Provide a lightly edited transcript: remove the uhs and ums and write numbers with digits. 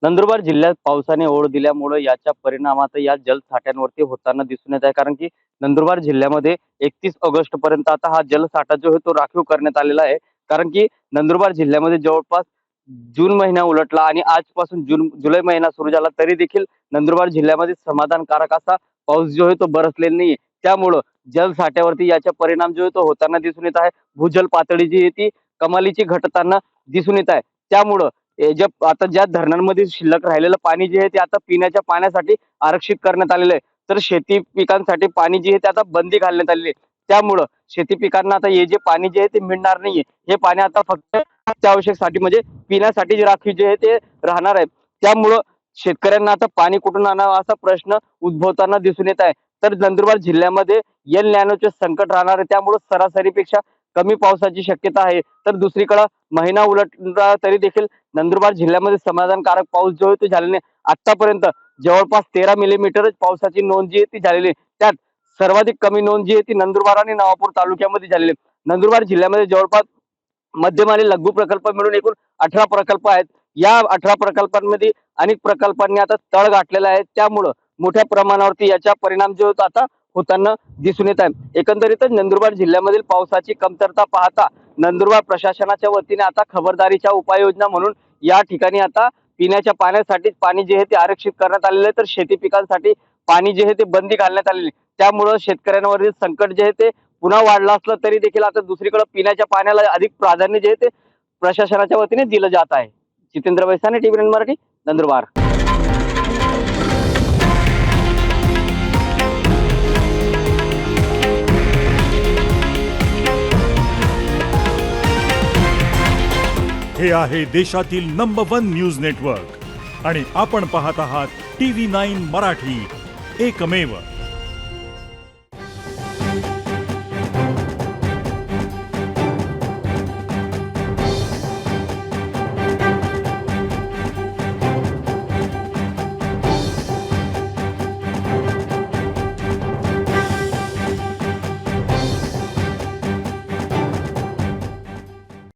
नंदुरबार जिल्ह्यात पावसाने ओढ दिल्यामुळे याच्या परिणामात या जलसाठ्यांवरती होताना दिसून येत आहे. कारण की नंदुरबार जिल्ह्यामध्ये 31 ऑगस्ट पर्यंत आता हा जलसाठा जो आहे तो राखीव करण्यात आलेला आहे. कारण की नंदुरबार जिल्ह्यामध्ये जवळपास जून महिना उलटला आणि आजपासून जुलै महिना सुरू झाला, तरी देखील नंदुरबार जिल्ह्यामध्ये समाधानकारक असा पाऊस जो आहे तो बरसलेला नाहीये. त्यामुळं जलसाठ्यावरती याचा परिणाम जो आहे तो होताना दिसून येत आहे. भूजल पातळी जी आहे ती कमालीची घटताना दिसून येत आहे. त्यामुळं ज्या आता ज्या धरणांमध्ये शिल्लक राहिलेलं पाणी जे आहे ते आता पिण्याच्या पाण्यासाठी आरक्षित करण्यात आलेलं आहे. तर शेती पिकांसाठी पाणी जे आहे ते आता बंदी घालण्यात आलेली आहे. त्यामुळं शेती पिकांना आता हे जे पाणी जे आहे ते मिळणार नाहीये. हे पाणी आता फक्त अत्यावश्यकसाठी म्हणजे पिण्यासाठी जे राखीव जे आहे ते राहणार आहे. त्यामुळं शेतकऱ्यांना आता पाणी कुठून आणावं असा प्रश्न उद्भवताना दिसून येत आहे. तर नंदुरबार जिल्ह्यामध्ये एल नॅनोचे संकट राहणार आहे. त्यामुळे सरासरीपेक्षा कमी पावसाची शक्यता आहे. तर दुसरीकडे महिना उलटला तरी देखील नंदुरबार जिल्ह्यामध्ये समाधानकारक पाऊस जो आहे तो झालेला नाही. आतापर्यंत जवळपास 13 मिलीमीटरच पावसाची नोंद जी आहे ती झालेली आहे. त्यात सर्वाधिक कमी नोंद जी आहे ती नंदुरबार आणि नवापूर तालुक्यामध्ये झालेली आहे. नंदुरबार जिल्ह्यामध्ये जवळपास मध्यम आणि लघु प्रकल्प मिळून एकूण 18 प्रकल्प आहेत. या 18 प्रकल्पांमध्ये अनेक प्रकल्पांनी आता तळ गाठलेला आहे. त्यामुळं मोठ्या प्रमाणावरती याचा परिणाम जो होतो आता होताना दिसून येत आहे. एकंदरीतच नंदुरबार जिल्ह्यामधील पावसाची कमतरता पाहता नंदुरबार प्रशासनाच्या वतीने आता खबरदारीच्या उपाययोजना म्हणून या ठिकाणी आता पिण्याच्या पाण्यासाठी पाणी जे आहे ते आरक्षित करण्यात आलेलं आहे. तर शेती पिकांसाठी पाणी जे आहे ते बंदी घालण्यात आलेली आहे. त्यामुळं शेतकऱ्यांवरील संकट जे आहे ते पुन्हा वाढलं असलं तरी देखील आता दुसरीकडे पिण्याच्या पाण्याला अधिक प्राधान्य जे आहे ते प्रशासनाच्या वतीने दिलं जात आहे. जितेंद्र वैसाने, टीव्ही मराठी, नंदुरबार. हे आहे देशातील नंबर 1 न्यूज नेटवर्क आणि आपण पाहत आहात TV9 मराठी, एकमेव.